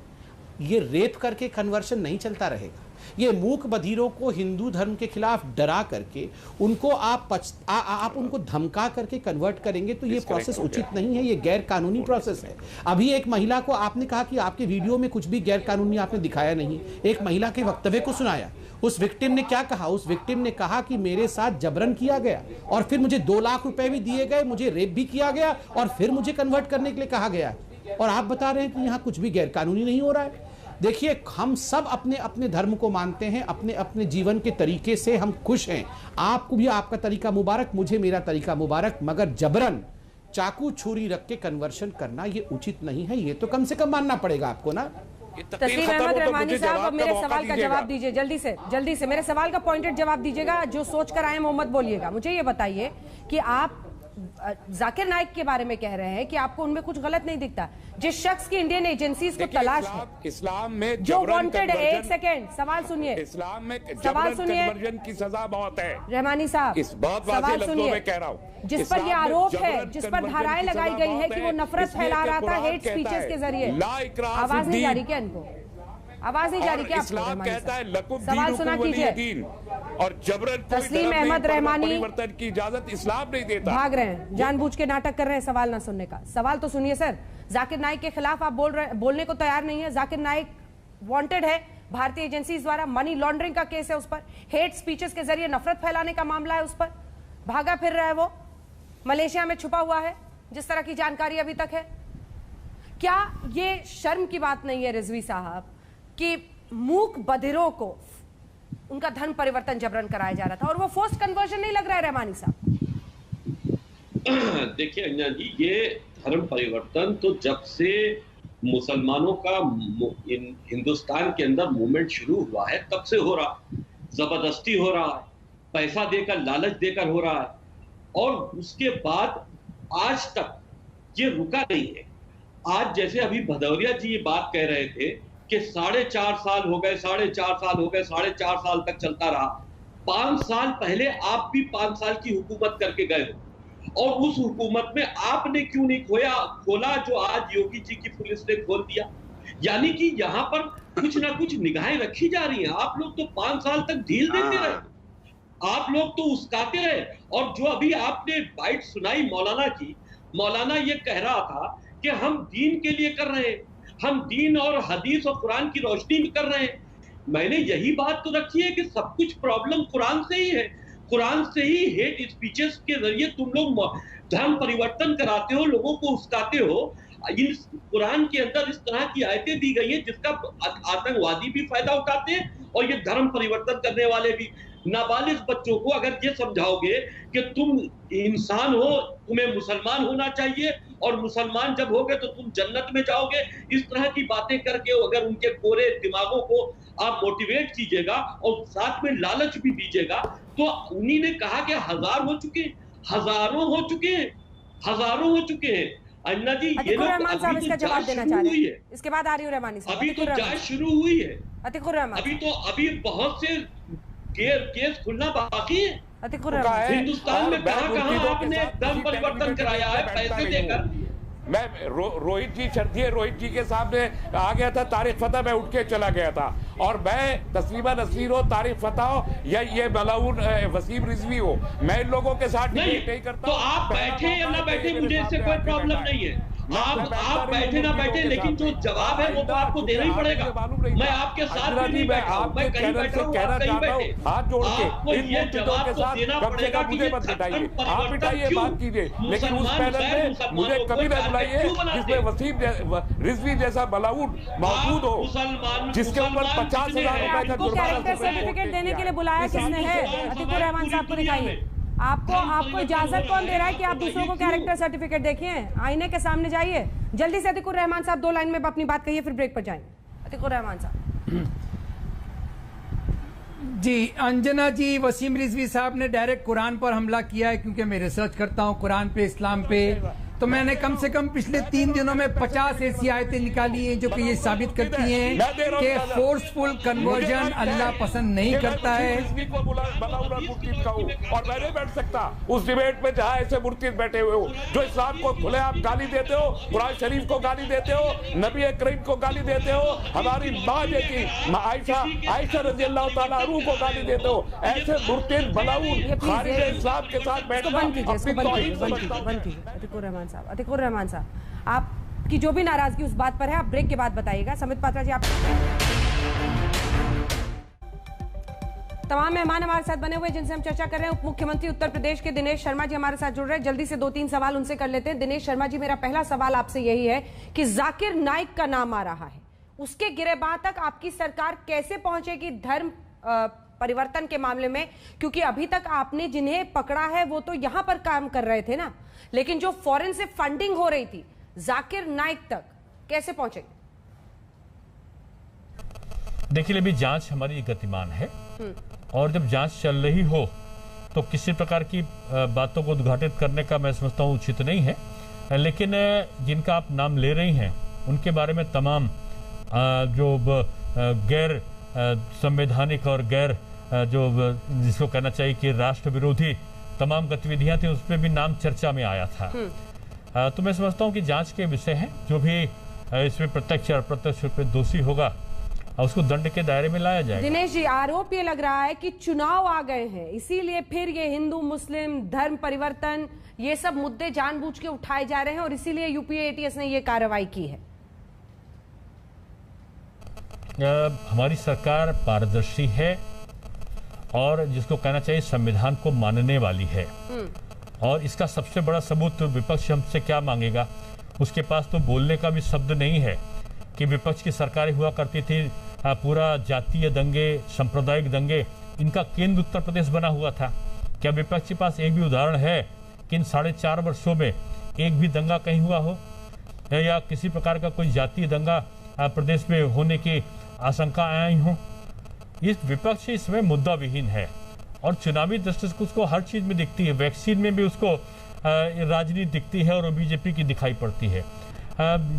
ये रेप करके कन्वर्शन नहीं चलता रहेगा। ये मूक बधिरों को हिंदू धर्म के खिलाफ डरा करके उनको आप उनको धमका करके कन्वर्ट करेंगे तो ये प्रोसेस उचित नहीं है, ये गैर कानूनी प्रोसेस है। अभी एक महिला को आपने कहा कि आपके वीडियो में कुछ भी गैर कानूनी आपने दिखाया नहीं, एक महिला के वक्तव्य को सुनाया। उस विक्टिम ने क्या कहा? उस विक्टिम ने कहा कि मेरे साथ जबरन किया गया और फिर मुझे 2 लाख रुपए भी दिए गए, मुझे रेप भी किया गया और फिर मुझे कन्वर्ट करने के लिए कहा गया। और आप बता रहे हैं कि यहाँ कुछ भी गैर कानूनी नहीं हो रहा है। देखिए, हम सब अपने अपने धर्म को मानते हैं, अपने अपने जीवन के तरीके से हम खुश हैं। आपको भी आपका तरीका मुबारक, मुझे मेरा तरीका मुबारक, मगर जबरन चाकू छुरी रख के कन्वर्शन करना ये उचित नहीं है। ये तो कम से कम मानना पड़ेगा आपको ना। तस्लीम अहमद रहमानी साहब, अब मेरे सवाल का जवाब दीजिए जल्दी से मेरे सवाल का पॉइंटेड जवाब दीजिएगा। जो सोच कर आए मोहम्मद बोलिएगा। मुझे ये बताइए कि आप जाकिर नाइक के बारे में कह रहे हैं कि आपको उनमें कुछ गलत नहीं दिखता। जिस शख्स की इंडियन एजेंसीज को तलाश है, इस्लाम में जो वांटेड है, एक सेकेंड सवाल सुनिए, इस्लाम में सवाल सुनिए, कन्वर्जन की सजा बहुत है रहमानी साहब, इस बहुत वाज़ेह लफ्ज़ों में कह रहा हूं। जिस पर ये आरोप है, जिस पर धाराएं लगाई गई है कि वो नफरत फैला रहा था हेट स्पीचेस के जरिए। आवाज नहीं जा रही क्या इनको? आवाज नहीं जा रही क्या? इस्लाम कहता है सवाल सुना कीजिए। और जबरन तस्लीम अहमद रहमानी, परिवर्तन की इजाजत इस्लाम नहीं देता। भाग रहे हैं, जानबूझ के नाटक कर रहे हैं सवाल ना सुनने का। सवाल तो सुनिए सर। जाकिर नाइक के खिलाफ आप बोलने को तैयार नहीं है। जाकिर नाइक वांटेड है भारतीय एजेंसीज द्वारा, मनी लॉन्ड्रिंग का केस है उस पर, हेट स्पीचेस के जरिए नफरत फैलाने का मामला है उस पर, भागा फिर रहा है वो, मलेशिया में छुपा हुआ है जिस तरह की जानकारी अभी तक है। क्या ये शर्म की बात नहीं है रिजवी साहब कि मूक बधिरों को उनका धर्म परिवर्तन जबरन कराया जा रहा था और वो फोर्स्ड कन्वर्जन नहीं लग रहा है रहमानी साहब? देखिए अंजना जी, ये धर्म परिवर्तन तो जब से मुसलमानों का हिंदुस्तान के अंदर मूवमेंट शुरू हुआ है तब से हो रहा, जबरदस्ती हो रहा है, पैसा देकर, लालच देकर हो रहा है, और उसके बाद आज तक ये रुका नहीं है। आज जैसे अभी भदौरिया जी ये बात कह रहे थे कि 4.5 साल हो गए, 4.5 साल हो गए, 4.5 साल तक चलता रहा। 5 साल पहले आप भी 5 साल की हुकूमत करके गए हो, और उस हुकूमत में आपने क्यों नहीं खोला जो आज योगी जी की पुलिस ने खोल दिया? यानी कि यहाँ पर कुछ ना कुछ निगाहें रखी जा रही हैं। आप लोग तो 5 साल तक ढील देते रहे, आप लोग तो उस्काते रहे। और जो अभी आपने बाइट सुनाई मौलाना की, मौलाना ये कह रहा था कि हम दीन के लिए कर रहे हैं, हम दीन और हदीस और कुरान की रोशनी में कर रहे हैं। मैंने यही बात तो रखी है कि सब कुछ प्रॉब्लम कुरान से ही है। कुरान से ही हेट स्पीचेस के जरिए तुम लोग धर्म परिवर्तन कराते हो, लोगों को उस्काते हो। इन कुरान के अंदर इस तरह की आयतें दी गई है जिसका आतंकवादी भी फायदा उठाते हैं और ये धर्म परिवर्तन करने वाले भी। नाबालिग बच्चों को अगर ये समझाओगे कि तुम इंसान हो, तुम्हें मुसलमान होना चाहिए और मुसलमान जब होगे तो तुम जन्नत में जाओगे, इस तरह की बातें करके अगर उनके कोरे दिमागों को आप मोटिवेट कीजिएगा और साथ में लालच भी दीजिएगा, तो उन्हीं ने कहा कि हजारों हो चुके हैं। अन्ना जी, ये लोग अभी तो जांच शुरू हुई है, इसके बाद आ रही हूँ रहमानी साहब, अभी तो जांच शुरू हुई है, अभी बहुत से केस खुलना बाकी है। हिंदुस्तान में कहां आपने धर्म परिवर्तन कराया है पैसे देकर? मैं रोहित जी शर्दिए रोहित जी के सामने आ गया था, तारिक फतेह में उठ के चला गया था, और मैं तस्लीमा नसरीन हो, तारिक फतेह हो या ये मलाउन वसीम रिजवी हो, मैं इन लोगों के साथ नहीं करता। तो आप बैठे या ना बैठे, मुझे इससे कोई प्रॉब्लम नहीं है। आप बैठे ना बैठे, लेकिन जो जवाब है वो तो आपको देना ही पड़ेगा। मैं आपके साथ भी नहीं बैठा हूं, मैं कहीं बैठा हूं, आप कहीं बैठे। हाथ जोड़ के आपको ये जवाब तो देना पड़ेगा कि ये धर्म परिवर्तन क्यों? बात कीजिए, लेकिन उस पैनल में मुझे कभी न बुलाइए जिसमें वसीम रिजवी जैसा मलाउन मौजूद हो, जिसके ऊपर 50,000 रुपए का जुर्माना सर्टिफिकेट देने के लिए बुलाया किसने है? अतिकुर रहमान साहब को दिखाइए। आपको इजाजत कौन दे रहा है कि आप दूसरों को कैरेक्टर सर्टिफिकेट देखें? आईने के सामने जाइए जल्दी से। अतिकुर रहमान साहब 2 लाइन में अपनी बात कहिए, फिर ब्रेक पर जाएंगे। अतिकुर रहमान साहब। जी, अंजना जी, वसीम रिजवी साहब ने डायरेक्ट कुरान पर हमला किया है, क्योंकि मैं रिसर्च करता हूं कुरान पे, इस्लाम पे, तो मैंने कम से कम पिछले 3 दिनों में 50 ऐसी आयतें निकाली हैं जो कि ये साबित करती हैं कि फोर्सफुल कन्वर्जन अल्लाह पसंद नहीं करता है। और मैं नहीं बैठ सकता उस डिबेट में जहां ऐसे मुर्तिद बैठे हुए हो जो इस्लाम को खुले आप गाली देते हो, कुरान शरीफ को गाली देते हो, नबी करीम को गाली देते हो, हमारी माँ जैसी आयशा रजी अल्लाह तआला अन्हा को गाली देते हो। ऐसे मुर्तिद मलाऊन खारिज इस्लाम के साथ बैठना अपनी तौहीद समझता। अतिकुर रहमान साहब, आपकी जो भी नाराजगी उस बात पर है, आप ब्रेक के बाद बताइएगा। समित पात्रा जी, आप तमाम मेहमान हमारे साथ बने हुए जिनसे हम चर्चा कर रहे हैं। उप मुख्यमंत्री उत्तर प्रदेश के दिनेश शर्मा जी हमारे साथ जुड़ रहे हैं। जल्दी से 2-3 सवाल उनसे कर लेते हैं। दिनेश शर्मा जी, मेरा पहला सवाल आपसे यही है कि जाकिर नाइक का नाम आ रहा है, उसके गिरेबान तक आपकी सरकार कैसे पहुंचेगी धर्म परिवर्तन के मामले में? क्योंकि अभी तक आपने जिन्हें पकड़ा है वो तो यहां पर काम कर रहे थे ना, लेकिन जो फॉरेन से फंडिंग हो रही थी जाकिर नाइक तक कैसे पहुंचेगी? देखिए, अभी जांच हमारी गतिमान है और जब जांच चल रही हो तो किसी प्रकार की बातों को उद्घाटित करने का मैं समझता हूं उचित नहीं है। लेकिन जिनका आप नाम ले रही हैं उनके बारे में तमाम जो गैर संवैधानिक और गैर जो जिसको कहना चाहिए कि राष्ट्र विरोधी तमाम गतिविधियां थी, उसमें भी नाम चर्चा में आया था। तो मैं समझता हूं कि जांच के विषय है, जो भी इसमें प्रत्यक्ष और अप्रत्यक्ष रूप में दोषी होगा उसको दंड के दायरे में लाया जाएगा। दिनेश जी, आरोप ये लग रहा है कि चुनाव आ गए हैं, इसीलिए फिर ये हिंदू मुस्लिम धर्म परिवर्तन ये सब मुद्दे जानबूझ के उठाए जा रहे हैं और इसीलिए यूपीए एटीएस ने ये कार्रवाई की है। हमारी सरकार पारदर्शी है और जिसको कहना चाहिए संविधान को मानने वाली है, और इसका सबसे बड़ा सबूत विपक्ष हमसे क्या मांगेगा? उसके पास तो बोलने का भी शब्द नहीं है कि विपक्ष की सरकारें हुआ करती थी, पूरा जातीय दंगे, सांप्रदायिक दंगे, इनका केंद्र उत्तर प्रदेश बना हुआ था। क्या विपक्ष के पास एक भी उदाहरण है कि इन 4.5 वर्षों में एक भी दंगा कहीं हुआ हो या किसी प्रकार का कोई जातीय दंगा प्रदेश में होने की आशंका आई हो? इस विपक्ष इसमें मुद्दा विहीन है और चुनावी दृष्टि से उसको हर चीज में दिखती है। वैक्सीन में भी उसको राजनीति दिखती है और बीजेपी की दिखाई पड़ती है।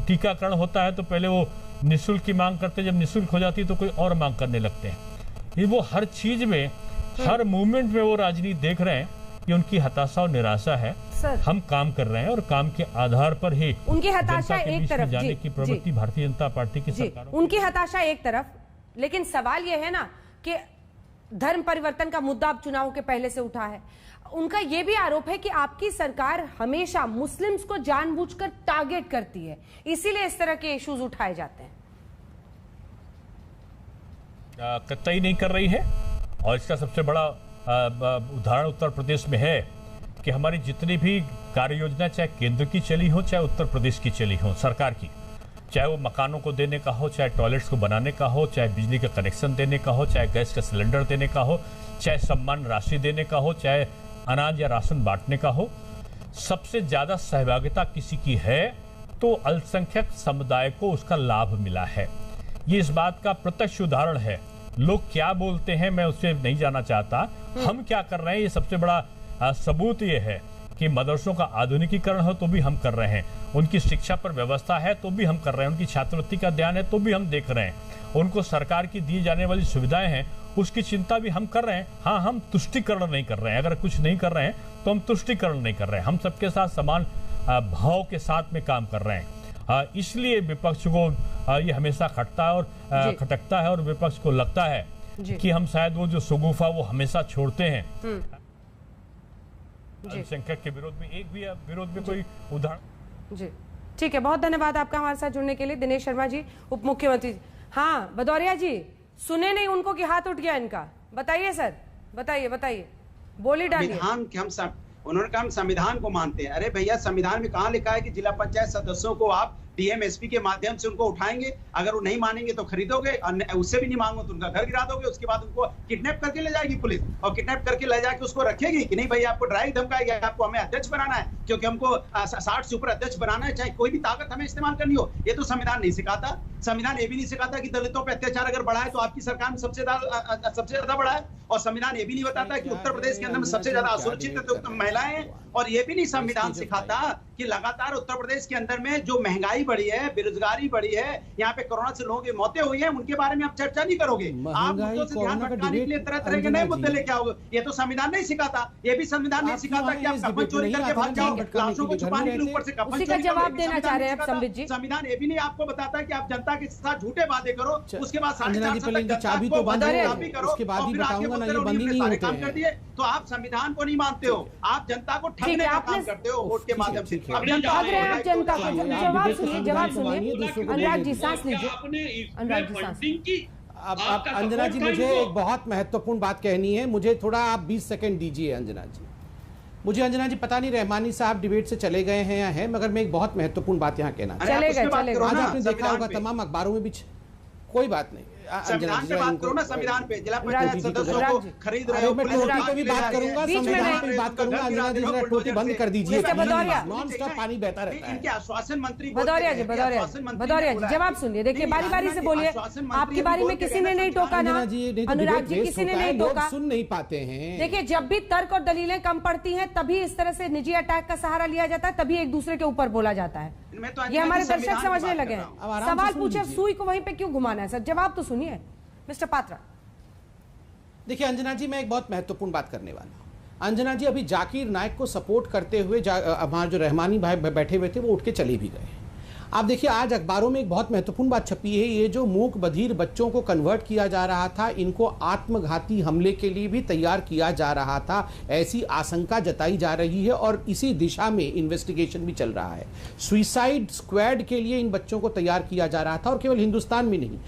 टीकाकरण होता है तो पहले वो निःशुल्क की मांग करते, जब निःशुल्क हो जाती है तो कोई और मांग करने लगते हैं। ये वो हर चीज में, हर मूवमेंट में वो राजनीति देख रहे हैं कि उनकी हताशा और निराशा है। हम काम कर रहे हैं और काम के आधार पर ही उनकी हताशा एक तरफ जाने की प्रवृत्ति भारतीय जनता पार्टी की सरकार, उनकी हताशा एक तरफ, लेकिन सवाल यह है ना कि धर्म परिवर्तन का मुद्दा अब चुनाव के पहले से उठा है। उनका यह भी आरोप है कि आपकी सरकार हमेशा मुस्लिम्स को जानबूझकर टारगेट करती है, इसीलिए इस तरह के इश्यूज उठाए जाते हैं। कतई नहीं कर रही है और इसका सबसे बड़ा उदाहरण उत्तर प्रदेश में है कि हमारी जितनी भी कार्य योजना, चाहे केंद्र की चली हो चाहे उत्तर प्रदेश की चली हो, सरकार की, चाहे वो मकानों को देने का हो, चाहे टॉयलेट्स को बनाने का हो, चाहे बिजली का कनेक्शन देने का हो, चाहे गैस का सिलेंडर देने का हो, चाहे सम्मान राशि देने का हो, चाहे अनाज या राशन बांटने का हो, सबसे ज्यादा सहभागिता किसी की है तो अल्पसंख्यक समुदाय को उसका लाभ मिला है। ये इस बात का प्रत्यक्ष उदाहरण है। लोग क्या बोलते हैं मैं उससे नहीं जाना चाहता, हम क्या कर रहे हैं ये सबसे बड़ा सबूत ये है कि मदरसों का आधुनिकीकरण हो तो भी हम कर रहे हैं, उनकी शिक्षा पर व्यवस्था है तो भी हम कर रहे हैं, उनकी छात्रवृत्ति का ध्यान है तो भी हम देख रहे हैं, उनको सरकार की दी जाने वाली सुविधाएं हैं उसकी चिंता भी हम कर रहे हैं। हाँ, हम तुष्टिकरण नहीं कर रहे हैं, अगर कुछ नहीं कर रहे हैं तो हम तुष्टिकरण नहीं कर रहे हैं, हम सबके साथ समान भाव के साथ में काम कर रहे हैं। इसलिए विपक्ष को ये हमेशा खटता है और खटकता है और विपक्ष को लगता है कि हम शायद वो जो शगुफा वो हमेशा छोड़ते हैं। अल्पसंख्यक के विरोध में एक भी विरोध में कोई उदाहरण। जी ठीक है, बहुत धन्यवाद आपका हमारे साथ जुड़ने के लिए दिनेश शर्मा जी, उप मुख्यमंत्री। हाँ भदौरिया जी, सुने नहीं उनको कि हाथ उठ गया इनका? बताइए सर, बताइए बोली डालिए। उन्होंने कहा हम संविधान को मानते हैं। अरे भैया, संविधान में कहाँ लिखा है कि जिला पंचायत सदस्यों को आप डीएम एसपी के माध्यम से उनको उठाएंगे? अगर वो नहीं मानेंगे तो खरीदोगे, उससे भी नहीं मांगो तो उनका घर गिरा दोगे, उसके बाद उनको किडनैप करके ले जाएगी पुलिस और किडनैप करके ले जाके उसको रखेगी कि नहीं भाई आपको डराई धमकाएगी, आपको हमें अध्यक्ष बनाना है क्योंकि हमको 60 से ऊपर अध्यक्ष बनाना है, चाहे कोई भी ताकत हमें इस्तेमाल करनी हो। ये तो संविधान नहीं सिखाता। संविधान ये भी नहीं सिखाता कि दलितों पर अत्याचार अगर बढ़ा है तो आपकी सरकार में सबसे ज्यादा बढ़ा है, और संविधान ये भी नहीं बताता कि उत्तर प्रदेश के अंदर में सबसे ज्यादा असुरक्षित महिलाएं हैं, और ये भी नहीं संविधान सिखाता कि लगातार उत्तर प्रदेश के अंदर में जो महंगाई बढ़ी है, बेरोजगारी बढ़ी है, यहाँ पे कोरोना से लोगों की मौतें हुई है, उनके बारे में आप चर्चा नहीं करोगे। आप मुद्दों से ध्यान भटकाने के लिए तरह तरह के नए मुद्दे लेके आओगे। ये तो संविधान नहीं सिखाता। ये भी संविधान नहीं सिखाता कि आप कफन चोरी करके भाग जाओ, लाशों को छुपाने के लिए ऊपर से कफन चोरी जवाब देना चाह रहे हैं संबित जी। संविधान ये भी नहीं आपको बताता कि आप जनता के साथ झूठे वादे करो, उसके बाद चाबी तो बंद है, उसके बाद ही बताऊंगा ना, ये बंद ही नहीं होते काम कर दिए। तो आप संविधान को नहीं मानते हो, आप जनता को ठगने का काम करते हो वोट के माध्यम से। आप जनता को जवाब सुनिए अनुराग जी, सांस लीजिए। अनुराग जी सांस। अब अंजना जी, मुझे एक बहुत महत्वपूर्ण बात कहनी है, मुझे थोड़ा आप 20 सेकंड दीजिए अंजना जी। मुझे अंजना जी पता नहीं रहमानी साहब डिबेट से चले गए हैं या हैं, मगर मैं एक बहुत महत्वपूर्ण बात यहाँ कहना चले गए। आज आपने देखा होगा तमाम अखबारों में भी कोई बात नहीं, संविधान पे बात करो ना, संविधान पे जिला पंचायत सदस्यों को खरीद रहे हो। मैं टोटी पे भी बात करूंगा, संविधान पे भी बात करूंगा। अंजना जी जरा टोटी बंद कर दीजिए, नॉन स्टॉप पानी बहता रहता है। इनके आश्वासन मंत्री भदौरिया जी जवाब सुनिए, देखिए बारी बारी से बोलिए। आपकी बारी में किसी ने नहीं टोका ना, अनुराग जी किसी ने नहीं टोका, सुन नहीं पाते हैं। देखिए जब भी तर्क और दलीलें कम पड़ती हैं तभी इस तरह से निजी अटैक का सहारा लिया जाता है, तभी एक दूसरे के ऊपर बोला जाता है। ये हमारे दर्शक समझने लगे हैं। सवाल पूछे, सुई को वहीं पे क्यों घुमाना है सर? जवाब तो सुनिए मिस्टर पात्रा। देखिए अंजना जी, मैं एक बहुत महत्वपूर्ण बात करने वाला हूं। अंजना जी, अभी जाकिर नाइक को सपोर्ट करते हुए हमारे जो रहमानी भाई बैठे हुए थे वो उठ के चले भी गए। आप देखिए आज अखबारों में एक बहुत महत्वपूर्ण बात छपी है, ये जो मूक बधिर बच्चों को कन्वर्ट किया जा रहा था, इनको आत्मघाती हमले के लिए भी तैयार किया जा रहा था, ऐसी आशंका जताई जा रही है और इसी दिशा में इन्वेस्टिगेशन भी चल रहा है। सुइसाइड स्क्वाड के लिए इन बच्चों को तैयार किया जा रहा था और केवल हिंदुस्तान में नहीं,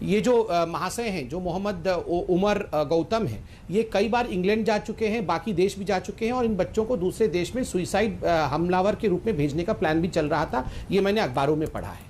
ये जो महाशय हैं, जो मोहम्मद उमर गौतम हैं, ये कई बार इंग्लैंड जा चुके हैं, बाकी देश भी जा चुके हैं और इन बच्चों को दूसरे देश में सुइसाइड हमलावर के रूप में भेजने का प्लान भी चल रहा था। ये मैंने अखबारों में पढ़ा है।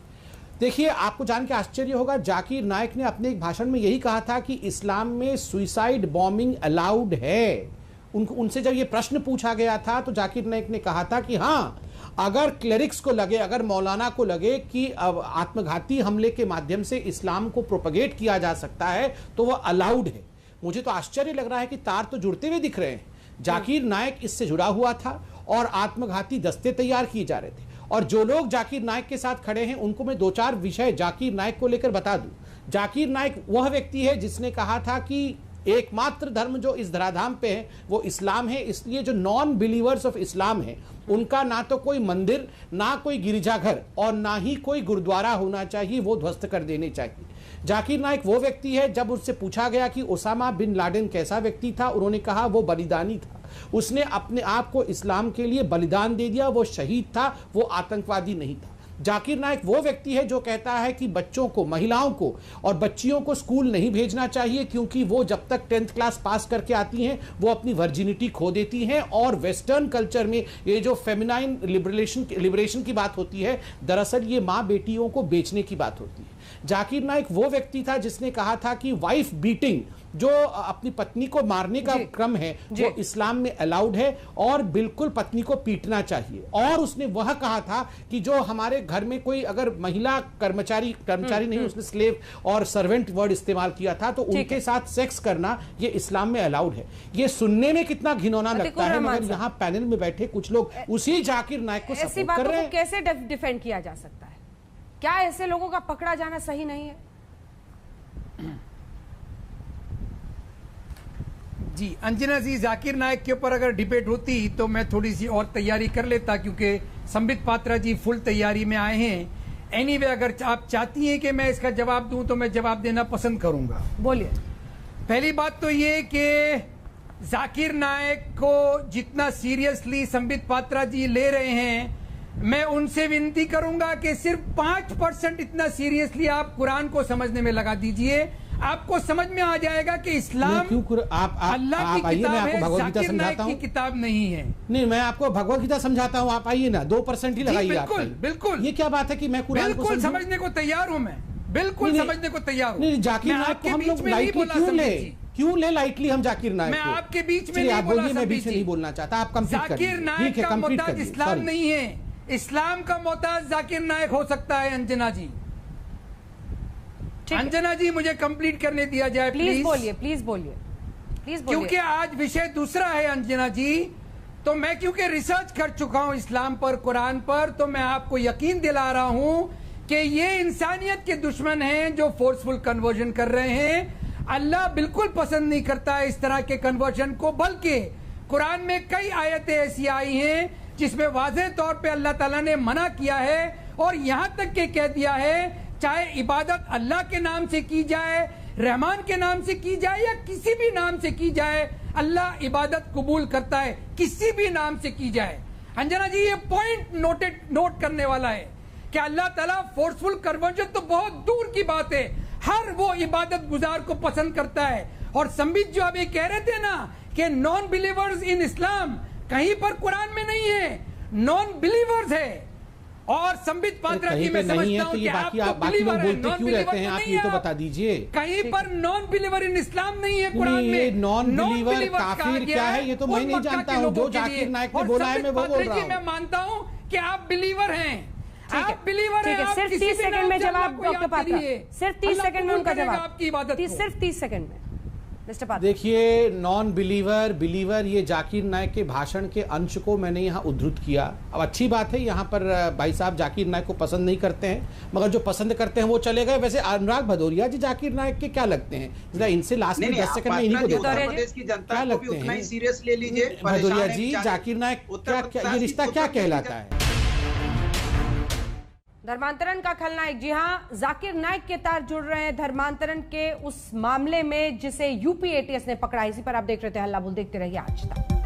देखिए आपको जान के आश्चर्य होगा, जाकिर नाइक ने अपने एक भाषण में यही कहा था कि इस्लाम में सुइसाइड बॉम्बिंग अलाउड है। उनसे जब ये प्रश्न पूछा गया था तो जाकिर नाइक ने कहा था कि हाँ, अगर क्लेरिक्स को लगे, अगर मौलाना को लगे कि आत्मघाती हमले के माध्यम से इस्लाम को प्रोपगेट किया जा सकता है तो वह अलाउड है। मुझे तो आश्चर्य लग रहा है कि तार तो जुड़ते हुए दिख रहे हैं। जाकिर नाइक इससे जुड़ा हुआ था और आत्मघाती दस्ते तैयार किए जा रहे थे और जो लोग जाकिर नाइक के साथ खड़े हैं उनको मैं 2-4 विषय जाकिर नाइक को लेकर बता दूं। जाकिर नाइक वह व्यक्ति है जिसने कहा था कि एकमात्र धर्म जो इस धराधाम पे है वो इस्लाम है, इसलिए जो नॉन बिलीवर्स ऑफ इस्लाम है उनका ना तो कोई मंदिर, ना कोई गिरजाघर और ना ही कोई गुरुद्वारा होना चाहिए, वो ध्वस्त कर देने चाहिए। जाकिर नाइक वो व्यक्ति है, जब उससे पूछा गया कि ओसामा बिन लादेन कैसा व्यक्ति था, उन्होंने कहा वो बलिदानी था, उसने अपने आप को इस्लाम के लिए बलिदान दे दिया, वो शहीद था, वो आतंकवादी नहीं था। जाकिर नाइक वो व्यक्ति है जो कहता है कि बच्चों को, महिलाओं को और बच्चियों को स्कूल नहीं भेजना चाहिए क्योंकि वो जब तक 10th क्लास पास करके आती हैं वो अपनी वर्जिनिटी खो देती हैं। और वेस्टर्न कल्चर में ये जो फेमिनाइन लिबरेशन की बात होती है, दरअसल ये माँ बेटियों को बेचने की बात होती है। जाकिर नाइक वो व्यक्ति था जिसने कहा था कि वाइफ बीटिंग, जो अपनी पत्नी को मारने का क्रम है, वो इस्लाम में अलाउड है और बिल्कुल पत्नी को पीटना चाहिए। और उसने वह कहा था कि जो हमारे घर में कोई अगर महिला कर्मचारी नहीं, उसने स्लेव और सर्वेंट वर्ड इस्तेमाल किया था, तो उनके साथ सेक्स करना ये इस्लाम में अलाउड है। ये सुनने में कितना घिनौना लगता है, मगर यहाँ पैनल में बैठे कुछ लोग उसी जाकिर नाइक को सपोर्ट कर रहे हैं। कैसे डिफेंड किया जा सकता है? क्या ऐसे लोगों का पकड़ा जाना सही नहीं है? जी अंजना जी, जाकिर नाइक के ऊपर अगर डिबेट होती तो मैं थोड़ी सी और तैयारी कर लेता, क्योंकि संबित पात्रा जी फुल तैयारी में आए हैं। एनीवे, अगर आप चाहती हैं कि मैं इसका जवाब दूं तो मैं जवाब देना पसंद करूंगा। बोलिए। पहली बात तो ये कि जाकिर नाइक को जितना सीरियसली संबित पात्रा जी ले रहे हैं, मैं उनसे विनती करूंगा कि सिर्फ 5% इतना सीरियसली आप कुरान को समझने में लगा दीजिए। आपको समझ में आ जाएगा कि इस्लाम अल्लाह की किताब है, जाकिर नाइक की किताब नहीं है। नहीं, मैं आपको भगवत गीता समझाता हूँ, आप आइए ना, 2% ही लगाइए। बिल्कुल बिल्कुल, ये क्या बात है कि मैं कुरान को समझने को तैयार हूँ, मैं बिल्कुल समझने को तैयार हूँ। नहीं, जाकिर नाइक को हम लोग लाइटली क्यों ले लाइटली हम जाकिर नाइक? मैं आपके बीच में नहीं बोला, मैं बीच में नहीं बोलना चाहता, आप कंप्लीट करिए। जाकिर नाइक का मोहताज इस्लाम नहीं है, इस्लाम का मोहताज जाकिर नाइक हो सकता है। अंजना जी, अंजना जी मुझे कंप्लीट करने दिया जाए प्लीज। बोलिए, प्लीज बोलिए, प्लीज बोलिए। क्योंकि आज विषय दूसरा है अंजना जी, तो मैं क्योंकि रिसर्च कर चुका हूं इस्लाम पर, कुरान पर, तो मैं आपको यकीन दिला रहा हूं कि ये इंसानियत के दुश्मन हैं जो फोर्सफुल कन्वर्जन कर रहे हैं। अल्लाह बिल्कुल पसंद नहीं करता है इस तरह के कन्वर्जन को, बल्कि कुरान में कई आयतें ऐसी आई हैं जिसमें वाज़ेह तौर पे अल्लाह ताला ने मना किया है और यहां तक के कह दिया है चाहे इबादत अल्लाह के नाम से की जाए, रहमान के नाम से की जाए या किसी भी नाम से की जाए, अल्लाह इबादत कबूल करता है, किसी भी नाम से की जाए। अंजना जी, ये पॉइंट नोट करने वाला है कि अल्लाह ताला फोर्सफुल कन्वर्जन तो बहुत दूर की बात है, हर वो इबादत गुजार को पसंद करता है। और संबित जो अभी कह रहे थे ना कि नॉन बिलीवर्स इन इस्लाम, कहीं पर कुरान में नहीं है, नॉन बिलीवर्स है। और संबित पात्रा कहीं जी पे मैं नहीं है समझता तो हूं ये कि बाकी आप बाकी लोग बिलीवर बोलते क्यों रहते हैं, आप ये तो बता दीजिए। कहीं पर नॉन बिलीवर इन इस्लाम नहीं है कुरान में। ये नॉन बिलीवर कहा काफिर गया क्या है ये तो मैं नहीं मक्का जानता के हूँ, लोगों जो के जाकिर लिए। नायक ने और बोला है मैं वो संबित बोल पात्रा रहा जी, मैं हूँ। मानता हूँ कि आप बिलीवर हैं, आप बिलीवर ठीक हैं, है, आप सिर्फ किसी 30 भी सेकंड नाम में से अल्लाह जवाब को डॉक्टर याद पात्रा, करिए। सिर्फ 30 अल्लाह सेकंड में कबूल उनका करेगा जवाब, आपकी इबादत को। सिर्फ 30 सेकंड में मिस्टर पात्रा। देखिए, नॉन बिलीवर बिलीवर ये जाकिर नायक के भाषण के अंश को मैंने यहाँ उद्धृत किया। अब अच्छी बात है, यहाँ पर भाई साहब जाकिर नायक को पसंद नहीं करते हैं, मगर जो पसंद करते हैं वो चले गए। वैसे अनुराग भदौरिया जी जाकिर नायक के क्या लगते हैं, जरा इनसे लास्ट में 10 सेकंड में इन्हीं को देता हूं। प्रदेश की जनता क्या को भी लगते उतना ही हैं सीरियस ले लीजिए। भदौरिया जी, जाकिर नायक क्या ये रिश्ता क्या कहलाता है? धर्मांतरण का खलनायक, जी हां, जाकिर नायक के तार जुड़ रहे हैं धर्मांतरण के उस मामले में जिसे यूपी एटीएस ने पकड़ा। इसी पर आप देख रहे थे हल्ला बोल, देखते रहिए आज तक।